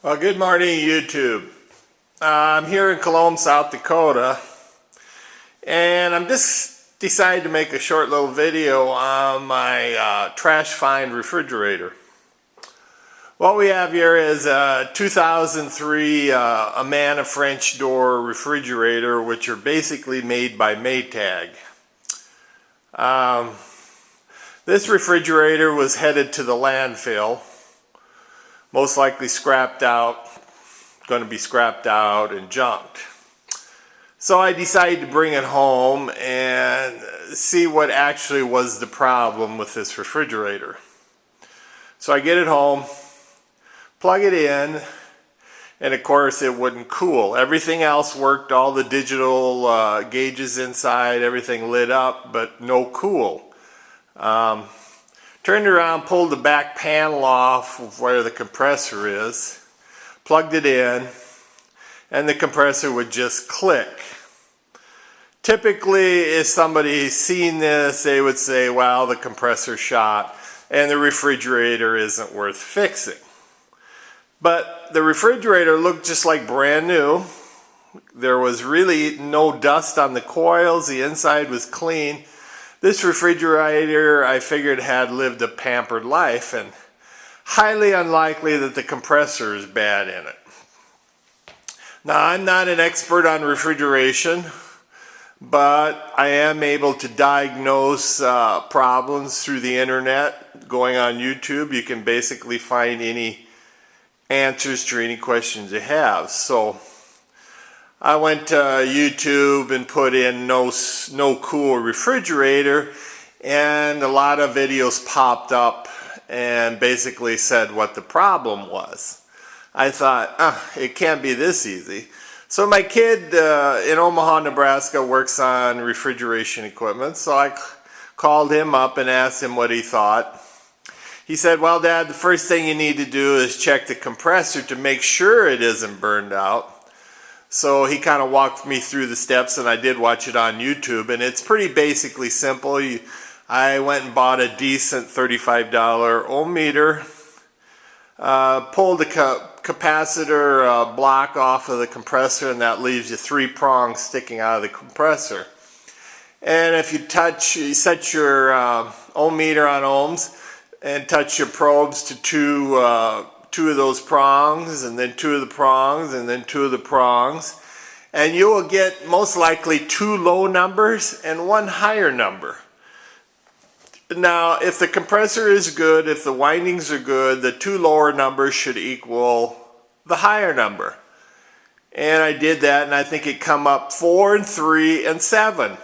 Well, good morning, YouTube. I'm here in Cologne, South Dakota, and I'm just decided to make a short little video on my trash find refrigerator. What we have here is a 2003 Amana French door refrigerator, which are basically made by Maytag. This refrigerator was headed to the landfill. Most likely scrapped out, going to be scrapped out and junked. So I decided to bring it home and see what actually was the problem with this refrigerator. So I get it home, plug it in, and of course it wouldn't cool. Everything else worked, all the digital gauges inside, everything lit up, but no cool. Turned around, pulled the back panel off of where the compressor is, plugged it in, and the compressor would just click. Typically, if somebody's seen this, they would say, well, the compressor shot and the refrigerator isn't worth fixing. But the refrigerator looked just like brand new. There was really no dust on the coils. The inside was clean. This refrigerator, I figured, had lived a pampered life, and highly unlikely that the compressor is bad in it. Now, I'm not an expert on refrigeration, but I am able to diagnose problems through the internet. Going on YouTube, you can basically find any answers to any questions you have. So I went to YouTube and put in no cool refrigerator, and a lot of videos popped up and basically said what the problem was. I thought, it can't be this easy. So my kid in Omaha, Nebraska works on refrigeration equipment, so I called him up and asked him what he thought. He said, well, Dad, the first thing you need to do is check the compressor to make sure it isn't burned out. So he kind of walked me through the steps, and I did watch it on YouTube, and it's pretty basically simple. I went and bought a decent $35 ohm meter, pulled the capacitor block off of the compressor, and that leaves you 3 prongs sticking out of the compressor. And if you set your ohm meter on ohms and touch your probes to two of those prongs, and then 2 of the prongs, and then 2 of the prongs, and you will get most likely 2 low numbers and 1 higher number. Now, if the compressor is good, if the windings are good, the 2 lower numbers should equal the higher number. And I did that, and I think it come up 4 and 3 and 7.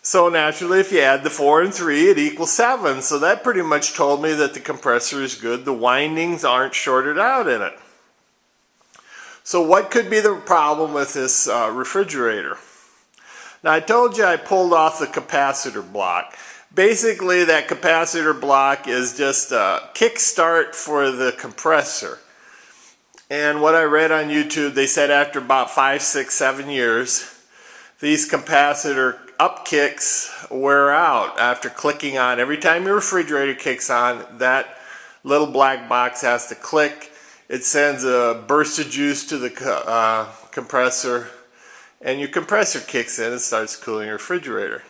So naturally, if you add the 4 and 3, it equals 7. So that pretty much told me that the compressor is good. The windings aren't shorted out in it. So what could be the problem with this refrigerator? Now, I told you I pulled off the capacitor block. Basically, that capacitor block is just a kickstart for the compressor. And what I read on YouTube, they said after about 5, 6, 7 years, these capacitor up kicks wear out after clicking on. Every time your refrigerator kicks on, that little black box has to click. It sends a burst of juice to the compressor, and your compressor kicks in and starts cooling your refrigerator.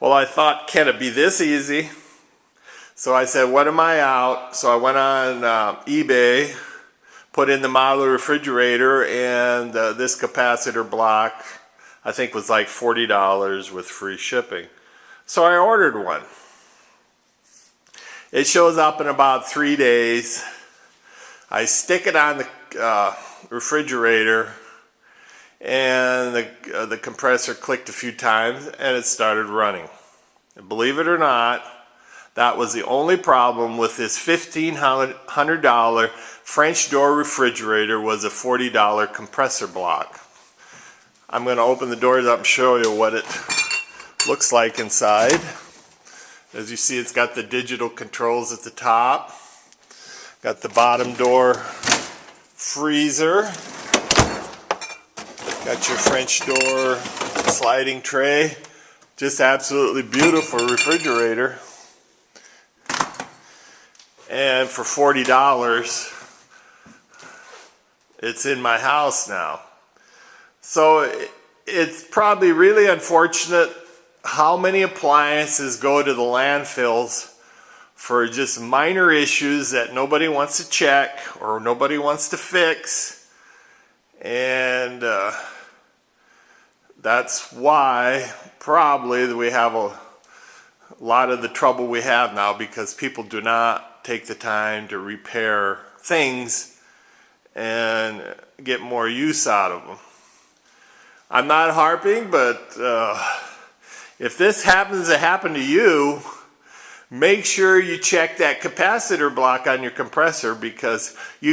Well, I thought, can it be this easy? So I said, what am I out? So I went on eBay, put in the model of the refrigerator, and this capacitor block, I think, was like $40 with free shipping. So I ordered one. It shows up in about 3 days. I stick it on the refrigerator, and the compressor clicked a few times, and it started running. And believe it or not, that was the only problem with this $1,500 French door refrigerator, was a $40 compressor block. I'm going to open the doors up and show you what it looks like inside. As you see, it's got the digital controls at the top. Got the bottom door freezer. Got your French door sliding tray. Just absolutely beautiful refrigerator. And for $40, it's in my house now. So it's probably really unfortunate how many appliances go to the landfills for just minor issues that nobody wants to check or nobody wants to fix. And that's why probably we have a lot of the trouble we have now, because people do not take the time to repair things and get more use out of them. I'm not harping, but if this happens to happen to you, make sure you check that capacitor block on your compressor, because you